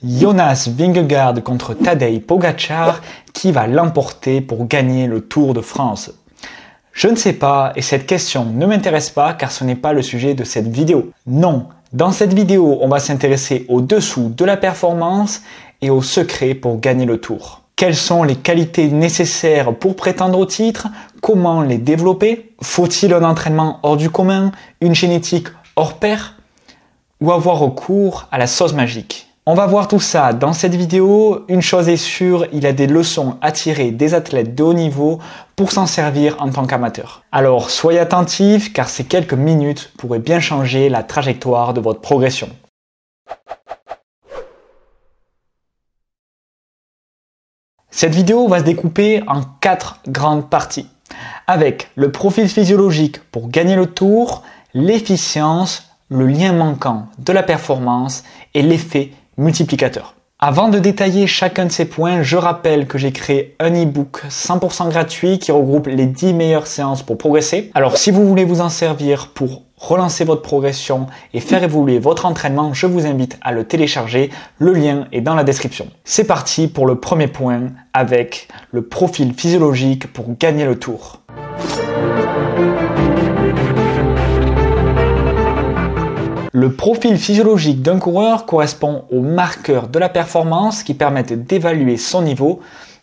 Jonas Vingegaard contre Tadej Pogačar, qui va l'emporter pour gagner le Tour de France? Je ne sais pas et cette question ne m'intéresse pas car ce n'est pas le sujet de cette vidéo. Non, dans cette vidéo, on va s'intéresser au dessous de la performance et aux secrets pour gagner le Tour. Quelles sont les qualités nécessaires pour prétendre au titre? Comment les développer? Faut-il un entraînement hors du commun? Une génétique hors pair? Ou avoir recours à la sauce magique? On va voir tout ça dans cette vidéo. Une chose est sûre, il y a des leçons à tirer des athlètes de haut niveau pour s'en servir en tant qu'amateur. Alors soyez attentifs car ces quelques minutes pourraient bien changer la trajectoire de votre progression. Cette vidéo va se découper en 4 grandes parties, avec le profil physiologique pour gagner le tour, l'efficience, le lien manquant de la performance et l'effet multiplicateur. Avant de détailler chacun de ces points, je rappelle que j'ai créé un e-book 100% gratuit qui regroupe les 10 meilleures séances pour progresser. Alors si vous voulez vous en servir pour relancer votre progression et faire évoluer votre entraînement, je vous invite à le télécharger. Le lien est dans la description. C'est parti pour le premier point avec le profil physiologique pour gagner le tour. Le profil physiologique d'un coureur correspond aux marqueurs de la performance qui permettent d'évaluer son niveau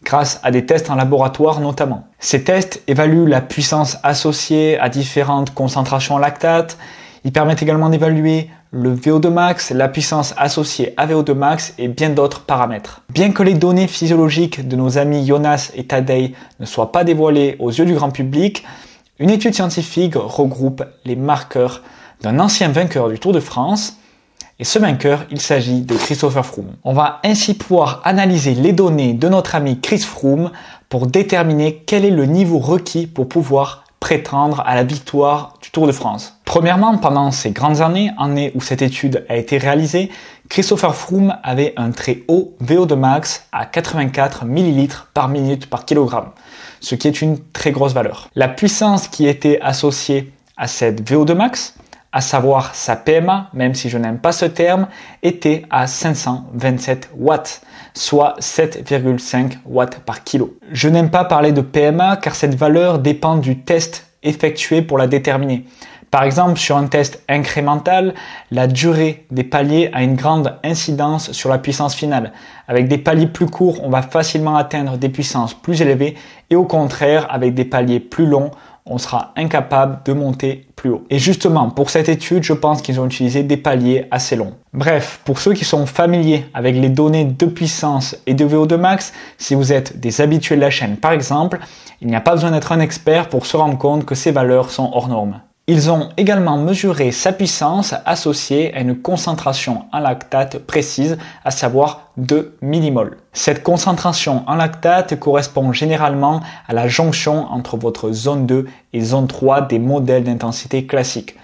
grâce à des tests en laboratoire notamment. Ces tests évaluent la puissance associée à différentes concentrations en lactate. Ils permettent également d'évaluer le VO2 max, la puissance associée à VO2 max et bien d'autres paramètres. Bien que les données physiologiques de nos amis Jonas et Tadej ne soient pas dévoilées aux yeux du grand public, une étude scientifique regroupe les marqueurs d'un ancien vainqueur du Tour de France, et ce vainqueur, il s'agit de Christopher Froome. On va ainsi pouvoir analyser les données de notre ami Chris Froome pour déterminer quel est le niveau requis pour pouvoir prétendre à la victoire du Tour de France. Premièrement, pendant ces grandes années où cette étude a été réalisée, Christopher Froome avait un très haut VO2 max à 84 ml par minute par kilogramme, ce qui est une très grosse valeur. La puissance qui était associée à cette VO2 max, à savoir sa PMA, même si je n'aime pas ce terme, était à 527 watts, soit 7,5 watts par kilo. Je n'aime pas parler de PMA car cette valeur dépend du test effectué pour la déterminer. Par exemple, sur un test incrémental, la durée des paliers a une grande incidence sur la puissance finale. Avec des paliers plus courts, on va facilement atteindre des puissances plus élevées et au contraire, avec des paliers plus longs, on sera incapable de monter plus haut. Et justement, pour cette étude, je pense qu'ils ont utilisé des paliers assez longs. Bref, pour ceux qui sont familiers avec les données de puissance et de VO2 max, si vous êtes des habitués de la chaîne par exemple, il n'y a pas besoin d'être un expert pour se rendre compte que ces valeurs sont hors normes. Ils ont également mesuré sa puissance associée à une concentration en lactate précise, à savoir 2 millimoles. Cette concentration en lactate correspond généralement à la jonction entre votre zone 2 et zone 3 des modèles d'intensité classiques,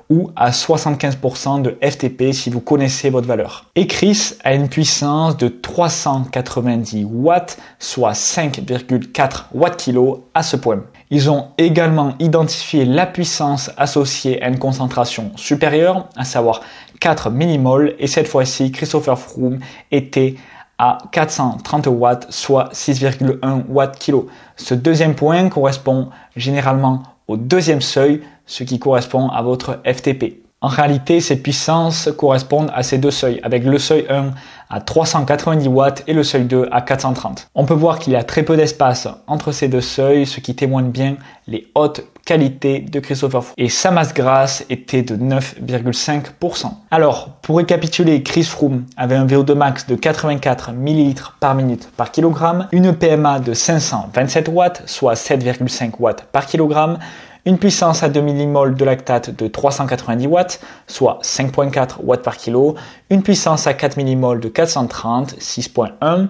ou à 75% de FTP si vous connaissez votre valeur. Et Chris a une puissance de 390 watts, soit 5,4 watts-kg à ce point. Ils ont également identifié la puissance associée à une concentration supérieure, à savoir 4 millimoles, et cette fois-ci, Christopher Froome était à 430 watts, soit 6,1 watts-kg. Ce deuxième point correspond généralement au deuxième seuil, ce qui correspond à votre FTP. En réalité, ces puissances correspondent à ces deux seuils, avec le seuil 1 à 390 watts et le seuil 2 à 430. On peut voir qu'il y a très peu d'espace entre ces deux seuils, ce qui témoigne bien les hautes qualités de Christopher Froome. Et sa masse grasse était de 9,5%. Alors, pour récapituler, Chris Froome avait un VO2 max de 84 ml par minute par kilogramme, une PMA de 527 watts, soit 7,5 watts par kilogramme, une puissance à 2 millimoles de lactate de 390 watts, soit 5,4 watts par kilo, une puissance à 4 millimoles de 430, 6,1,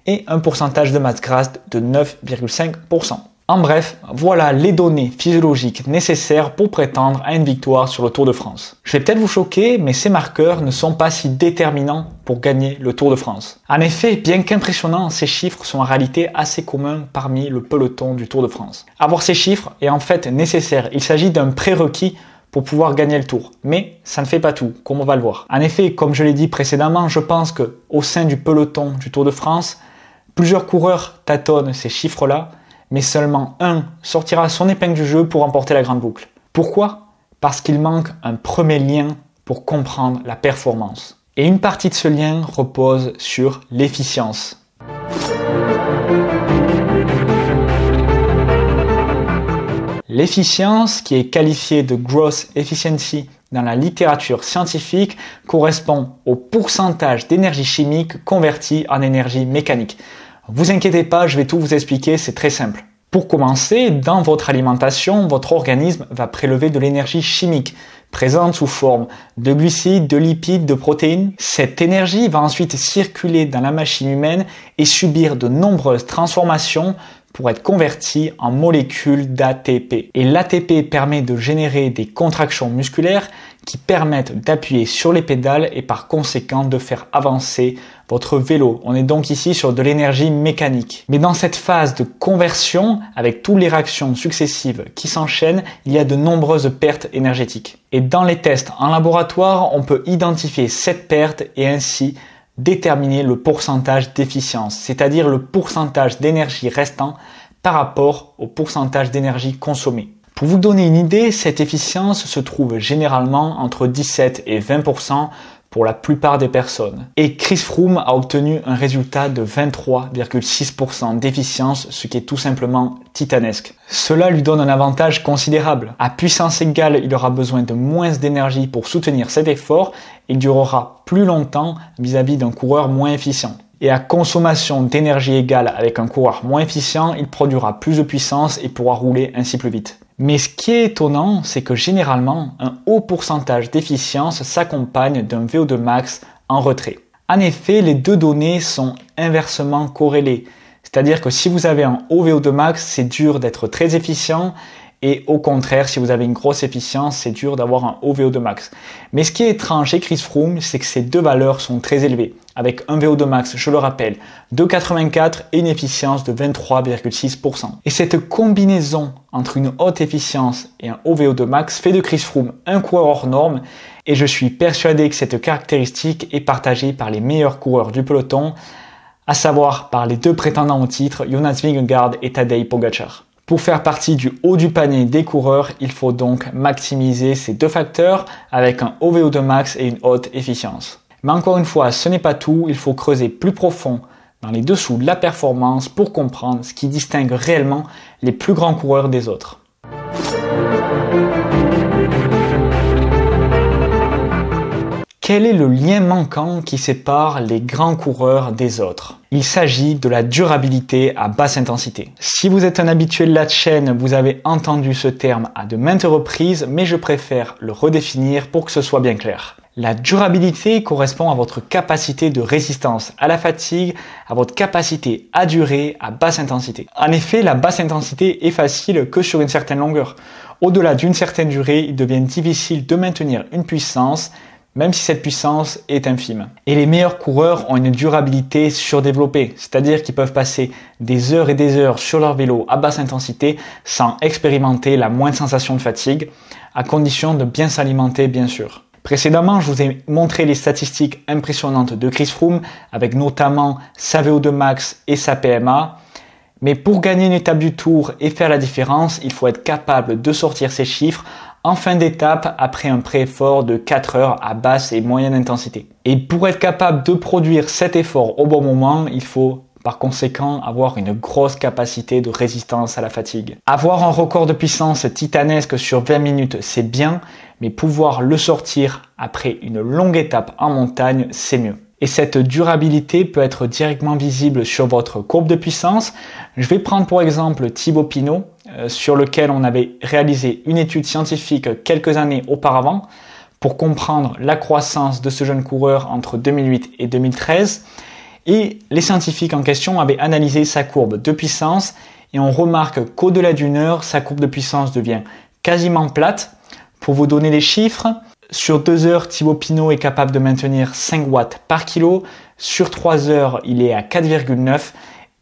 et un pourcentage de masse grasse de 9,5%. En bref, voilà les données physiologiques nécessaires pour prétendre à une victoire sur le Tour de France. Je vais peut-être vous choquer, mais ces marqueurs ne sont pas si déterminants pour gagner le Tour de France. En effet, bien qu'impressionnants, ces chiffres sont en réalité assez communs parmi le peloton du Tour de France. Avoir ces chiffres est en fait nécessaire. Il s'agit d'un prérequis pour pouvoir gagner le tour. Mais ça ne fait pas tout, comme on va le voir. En effet, comme je l'ai dit précédemment, je pense qu'au sein du peloton du Tour de France, plusieurs coureurs tâtonnent ces chiffres-là, mais seulement un sortira son épingle du jeu pour remporter la grande boucle. Pourquoi ? Parce qu'il manque un premier lien pour comprendre la performance. Et une partie de ce lien repose sur l'efficience. L'efficience, qui est qualifiée de gross efficiency dans la littérature scientifique, correspond au pourcentage d'énergie chimique convertie en énergie mécanique. Vous inquiétez pas, je vais tout vous expliquer, c'est très simple. Pour commencer, dans votre alimentation, votre organisme va prélever de l'énergie chimique, présente sous forme de glucides, de lipides, de protéines. Cette énergie va ensuite circuler dans la machine humaine et subir de nombreuses transformations pour être convertie en molécules d'ATP. Et l'ATP permet de générer des contractions musculaires qui permettent d'appuyer sur les pédales et par conséquent de faire avancer votre vélo. On est donc ici sur de l'énergie mécanique. Mais dans cette phase de conversion, avec toutes les réactions successives qui s'enchaînent, il y a de nombreuses pertes énergétiques. Et dans les tests en laboratoire, on peut identifier cette perte et ainsi déterminer le pourcentage d'efficience, c'est-à-dire le pourcentage d'énergie restant par rapport au pourcentage d'énergie consommée. Pour vous donner une idée, cette efficience se trouve généralement entre 17 et 20% pour la plupart des personnes. Et Chris Froome a obtenu un résultat de 23,6% d'efficience, ce qui est tout simplement titanesque. Cela lui donne un avantage considérable. À puissance égale, il aura besoin de moins d'énergie pour soutenir cet effort et il durera plus longtemps vis-à-vis d'un coureur moins efficient. Et à consommation d'énergie égale avec un coureur moins efficient, il produira plus de puissance et pourra rouler ainsi plus vite. Mais ce qui est étonnant, c'est que généralement, un haut pourcentage d'efficience s'accompagne d'un VO2 max en retrait. En effet, les deux données sont inversement corrélées. C'est-à-dire que si vous avez un haut VO2 max, c'est dur d'être très efficient. Et au contraire, si vous avez une grosse efficience, c'est dur d'avoir un haut VO2 max. Mais ce qui est étrange chez Chris Froome, c'est que ces deux valeurs sont très élevées. Avec un VO2 max, je le rappelle, de 84 et une efficience de 23,6%. Et cette combinaison entre une haute efficience et un haut VO2 max fait de Chris Froome un coureur hors norme. Et je suis persuadé que cette caractéristique est partagée par les meilleurs coureurs du peloton, à savoir par les deux prétendants au titre, Jonas Vingegaard et Tadej Pogačar. Pour faire partie du haut du panier des coureurs, il faut donc maximiser ces deux facteurs avec un haut VO2 max et une haute efficience. Mais encore une fois, ce n'est pas tout, il faut creuser plus profond dans les dessous de la performance pour comprendre ce qui distingue réellement les plus grands coureurs des autres. Quel est le lien manquant qui sépare les grands coureurs des autres ? Il s'agit de la durabilité à basse intensité. Si vous êtes un habitué de la chaîne, vous avez entendu ce terme à de maintes reprises, mais je préfère le redéfinir pour que ce soit bien clair. La durabilité correspond à votre capacité de résistance à la fatigue, à votre capacité à durer à basse intensité. En effet, la basse intensité est facile que sur une certaine longueur. Au-delà d'une certaine durée, il devient difficile de maintenir une puissance, même si cette puissance est infime. Et les meilleurs coureurs ont une durabilité surdéveloppée, c'est-à-dire qu'ils peuvent passer des heures et des heures sur leur vélo à basse intensité sans expérimenter la moindre sensation de fatigue, à condition de bien s'alimenter bien sûr. Précédemment, je vous ai montré les statistiques impressionnantes de Chris Froome, avec notamment sa VO2 max et sa PMA. Mais pour gagner une étape du Tour et faire la différence, il faut être capable de sortir ces chiffres en fin d'étape après un pré-effort de 4 heures à basse et moyenne intensité. Et pour être capable de produire cet effort au bon moment, il faut par conséquent avoir une grosse capacité de résistance à la fatigue. Avoir un record de puissance titanesque sur 20 minutes, c'est bien, mais pouvoir le sortir après une longue étape en montagne, c'est mieux. Et cette durabilité peut être directement visible sur votre courbe de puissance. Je vais prendre pour exemple Thibaut Pinot, sur lequel on avait réalisé une étude scientifique quelques années auparavant pour comprendre la croissance de ce jeune coureur entre 2008 et 2013. Et les scientifiques en question avaient analysé sa courbe de puissance et on remarque qu'au-delà d'une heure, sa courbe de puissance devient quasiment plate. Pour vous donner les chiffres, sur 2 heures, Thibaut Pinot est capable de maintenir 5 watts par kilo. Sur 3 heures, il est à 4,9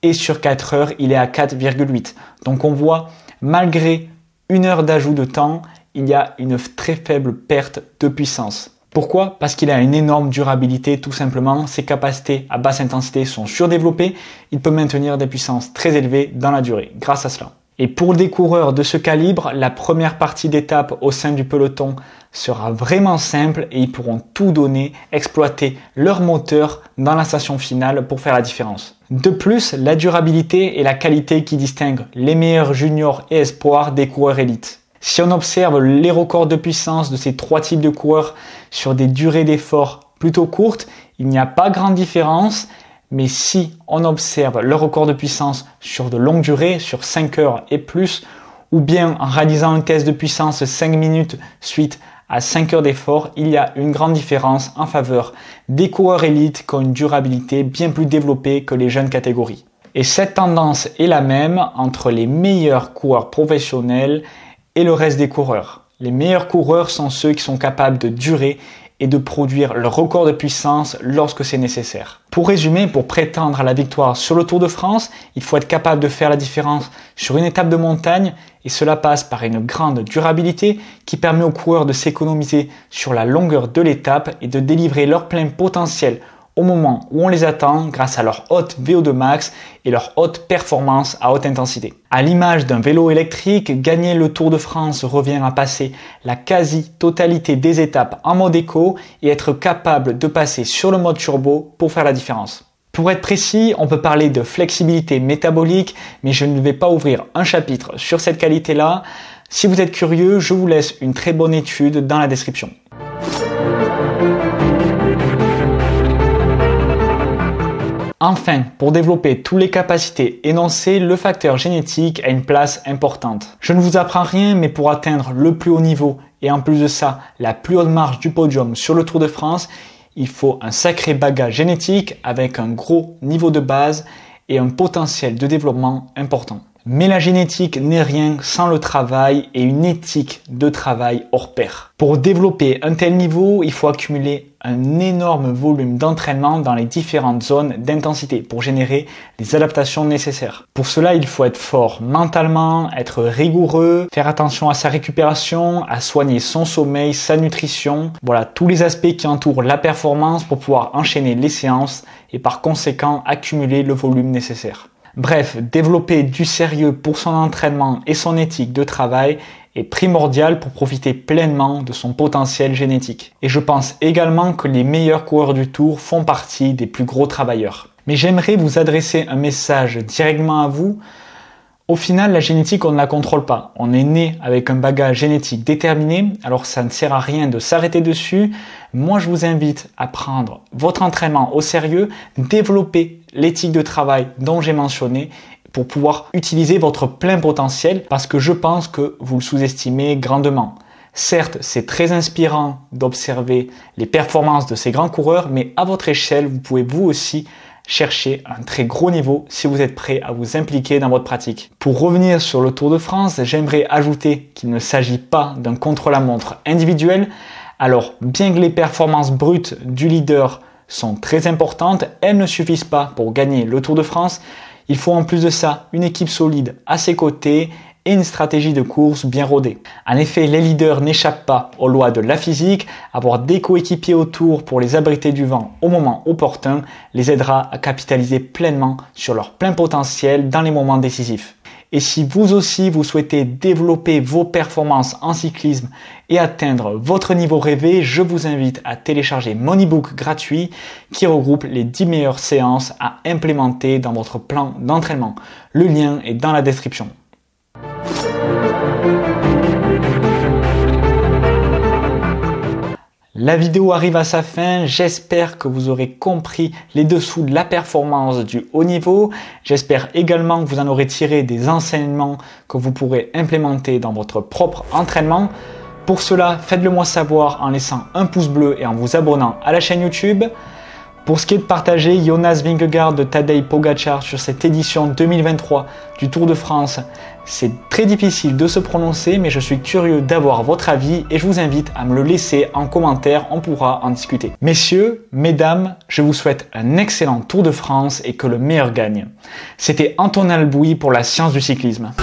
et sur 4 heures, il est à 4,8. Donc on voit, malgré une heure d'ajout de temps, il y a une très faible perte de puissance. Pourquoi? Parce qu'il a une énorme durabilité, tout simplement. Ses capacités à basse intensité sont surdéveloppées. Il peut maintenir des puissances très élevées dans la durée grâce à cela. Et pour des coureurs de ce calibre, la première partie d'étape au sein du peloton sera vraiment simple et ils pourront tout donner, exploiter leur moteur dans la station finale pour faire la différence. De plus, la durabilité est la qualité qui distingue les meilleurs juniors et espoirs des coureurs élites. Si on observe les records de puissance de ces trois types de coureurs sur des durées d'effort plutôt courtes, il n'y a pas grande différence. Mais si on observe leur record de puissance sur de longues durées, sur 5 heures et plus, ou bien en réalisant un test de puissance 5 minutes suite à 5 heures d'effort, il y a une grande différence en faveur des coureurs élites qui ont une durabilité bien plus développée que les jeunes catégories. Et cette tendance est la même entre les meilleurs coureurs professionnels et le reste des coureurs. Les meilleurs coureurs sont ceux qui sont capables de durer et de produire leur record de puissance lorsque c'est nécessaire. Pour résumer, pour prétendre à la victoire sur le Tour de France, il faut être capable de faire la différence sur une étape de montagne et cela passe par une grande durabilité qui permet aux coureurs de s'économiser sur la longueur de l'étape et de délivrer leur plein potentiel au moment où on les attend grâce à leur haute VO2 max et leur haute performance à haute intensité. À l'image d'un vélo électrique, gagner le Tour de France revient à passer la quasi-totalité des étapes en mode éco et être capable de passer sur le mode turbo pour faire la différence. Pour être précis, on peut parler de flexibilité métabolique, mais je ne vais pas ouvrir un chapitre sur cette qualité-là. Si vous êtes curieux, je vous laisse une très bonne étude dans la description. Enfin, pour développer toutes les capacités énoncées, le facteur génétique a une place importante. Je ne vous apprends rien, mais pour atteindre le plus haut niveau et en plus de ça, la plus haute marche du podium sur le Tour de France, il faut un sacré bagage génétique avec un gros niveau de base et un potentiel de développement important. Mais la génétique n'est rien sans le travail et une éthique de travail hors pair. Pour développer un tel niveau, il faut accumuler un énorme volume d'entraînement dans les différentes zones d'intensité pour générer les adaptations nécessaires. Pour cela, il faut être fort mentalement, être rigoureux, faire attention à sa récupération, à soigner son sommeil, sa nutrition. Voilà, tous les aspects qui entourent la performance pour pouvoir enchaîner les séances et par conséquent accumuler le volume nécessaire. Bref, développer du sérieux pour son entraînement et son éthique de travail est primordial pour profiter pleinement de son potentiel génétique. Et je pense également que les meilleurs coureurs du Tour font partie des plus gros travailleurs. Mais j'aimerais vous adresser un message directement à vous. Au final, la génétique, on ne la contrôle pas. On est né avec un bagage génétique déterminé, alors ça ne sert à rien de s'arrêter dessus. Moi, je vous invite à prendre votre entraînement au sérieux, développer l'éthique de travail dont j'ai mentionné pour pouvoir utiliser votre plein potentiel parce que je pense que vous le sous-estimez grandement. Certes, c'est très inspirant d'observer les performances de ces grands coureurs, mais à votre échelle, vous pouvez vous aussi chercher un très gros niveau si vous êtes prêt à vous impliquer dans votre pratique. Pour revenir sur le Tour de France, j'aimerais ajouter qu'il ne s'agit pas d'un contre-la-montre individuel. Alors, bien que les performances brutes du leader sont très importantes, elles ne suffisent pas pour gagner le Tour de France. Il faut en plus de ça une équipe solide à ses côtés et une stratégie de course bien rodée. En effet, les leaders n'échappent pas aux lois de la physique. Avoir des coéquipiers autour pour les abriter du vent au moment opportun les aidera à capitaliser pleinement sur leur plein potentiel dans les moments décisifs. Et si vous aussi vous souhaitez développer vos performances en cyclisme et atteindre votre niveau rêvé, je vous invite à télécharger mon e-book gratuit qui regroupe les 10 meilleures séances à implémenter dans votre plan d'entraînement. Le lien est dans la description. La vidéo arrive à sa fin, j'espère que vous aurez compris les dessous de la performance du haut niveau. J'espère également que vous en aurez tiré des enseignements que vous pourrez implémenter dans votre propre entraînement. Pour cela, faites-le moi savoir en laissant un pouce bleu et en vous abonnant à la chaîne YouTube. Pour ce qui est de partager Jonas Vingegaard de Tadej Pogačar sur cette édition 2023 du Tour de France, c'est très difficile de se prononcer, mais je suis curieux d'avoir votre avis et je vous invite à me le laisser en commentaire, on pourra en discuter. Messieurs, mesdames, je vous souhaite un excellent Tour de France et que le meilleur gagne. C'était Antonin Albouy pour la science du cyclisme.